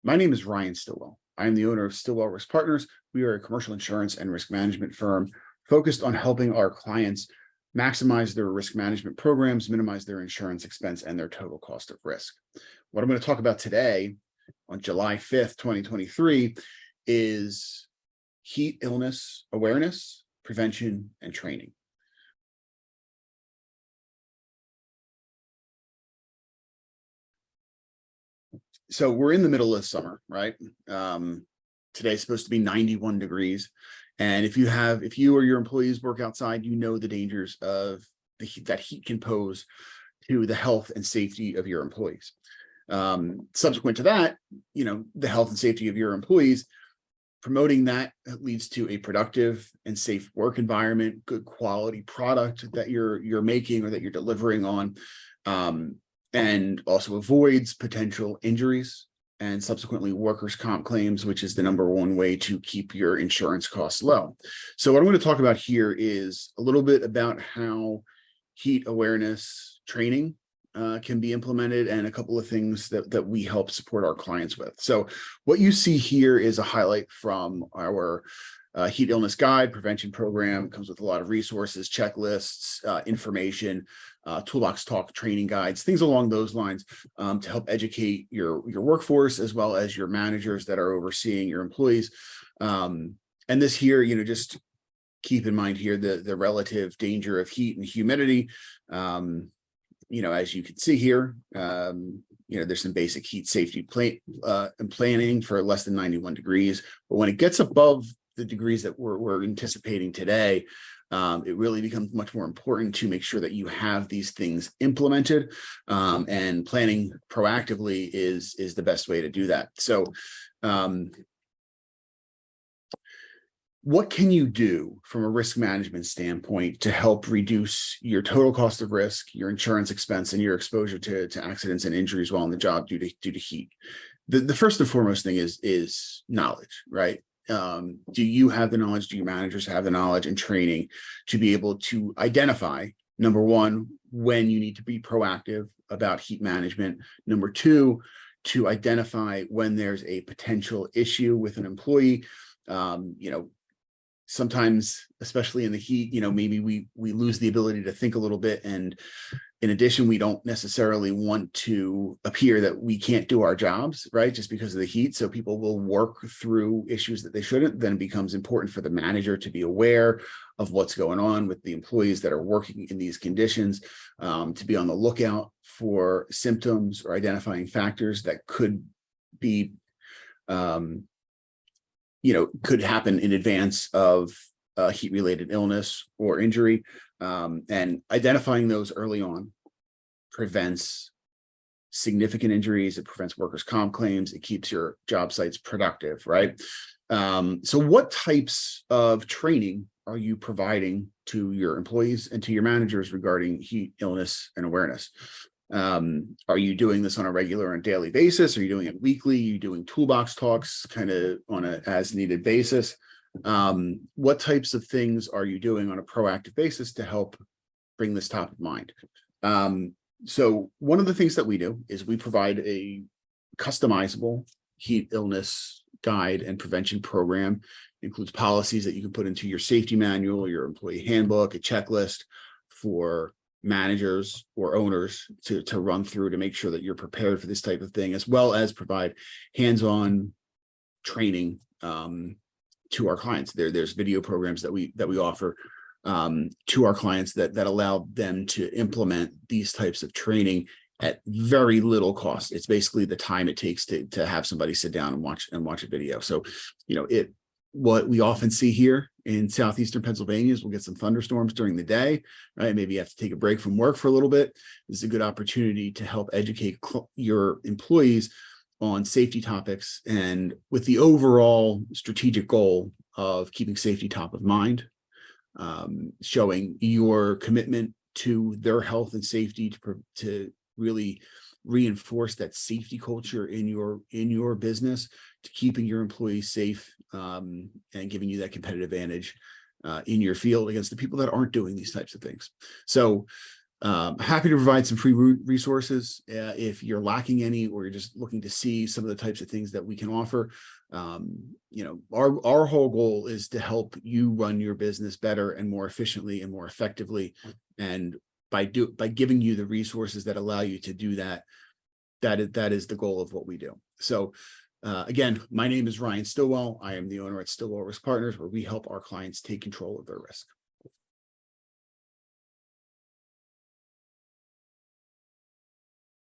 My name is Ryan Stillwell. I am the owner of Stillwell Risk Partners. We are a commercial insurance and risk management firm focused on helping our clients maximize their risk management programs, minimize their insurance expense, and their total cost of risk. What I'm going to talk about today on July 5th, 2023 is heat illness awareness, prevention, and training. So we're in the middle of summer, right? Today's supposed to be 91 degrees. And if you or your employees work outside, you know the dangers of the heat that heat can pose to the health and safety of your employees. Subsequent to that, the health and safety of your employees, promoting that leads to a productive and safe work environment, good quality product that you're making or that you're delivering on. And also avoids potential injuries and subsequently workers' comp claims, which is the number one way to keep your insurance costs low. So what I'm going to talk about here is a little bit about how heat awareness training can be implemented and a couple of things that we help support our clients with. So what you see here is a highlight from our heat illness guide prevention program. It comes with a lot of resources, checklists, information, toolbox talk, training guides, things along those lines to help educate your workforce as well as your managers that are overseeing your employees. And this here, just keep in mind here the relative danger of heat and humidity. As you can see here, there's some basic heat safety and planning for less than 91 degrees. But when it gets above the degrees that we're anticipating today, it really becomes much more important to make sure that you have these things implemented, and planning proactively is the best way to do that. So what can you do from a risk management standpoint to help reduce your total cost of risk, your insurance expense, and your exposure to accidents and injuries while on the job due to heat? The first and foremost thing is knowledge, right? Do you have the knowledge? Do your managers have the knowledge and training to be able to identify, number one, when you need to be proactive about heat management? Number two, to identify when there's a potential issue with an employee. Sometimes, especially in the heat, maybe we lose the ability to think a little bit. And in addition, we don't necessarily want to appear that we can't do our jobs, right? Just because of the heat. So people will work through issues that they shouldn't. Then it becomes important for the manager to be aware of what's going on with the employees that are working in these conditions, to be on the lookout for symptoms or identifying factors that could be, could happen in advance of heat-related illness or injury. And identifying those early on prevents significant injuries. It prevents workers' comp claims. It keeps your job sites productive, right? So what types of training are you providing to your employees and to your managers regarding heat illness and awareness? Are you doing this on a regular and daily basis? Are you doing it weekly? Are you doing toolbox talks kind of on a as needed basis? What types of things are you doing on a proactive basis to help bring this top of mind? So one of the things that we do is we provide a customizable heat illness guide and prevention program. It includes policies that you can put into your safety manual, your employee handbook, a checklist for managers or owners to run through to make sure that you're prepared for this type of thing, as well as provide hands-on training to our clients. There's video programs that we offer to our clients that allow them to implement these types of training at very little cost. It's basically the time it takes to have somebody sit down and watch a video. So, what we often see here in southeastern Pennsylvania is we'll get some thunderstorms during the day, right? Maybe you have to take a break from work for a little bit. This is a good opportunity to help educate your employees on safety topics, and with the overall strategic goal of keeping safety top of mind, showing your commitment to their health and safety to really reinforce that safety culture in your business, to keeping your employees safe, and giving you that competitive advantage in your field against the people that aren't doing these types of things. So Happy to provide some free resources if you're lacking any, or you're just looking to see some of the types of things that we can offer. Our whole goal is to help you run your business better and more efficiently and more effectively. And by giving you the resources that allow you to do that, that is the goal of what we do. So again, my name is Ryan Stillwell. I am the owner at Stillwell Risk Partners, where we help our clients take control of their risk.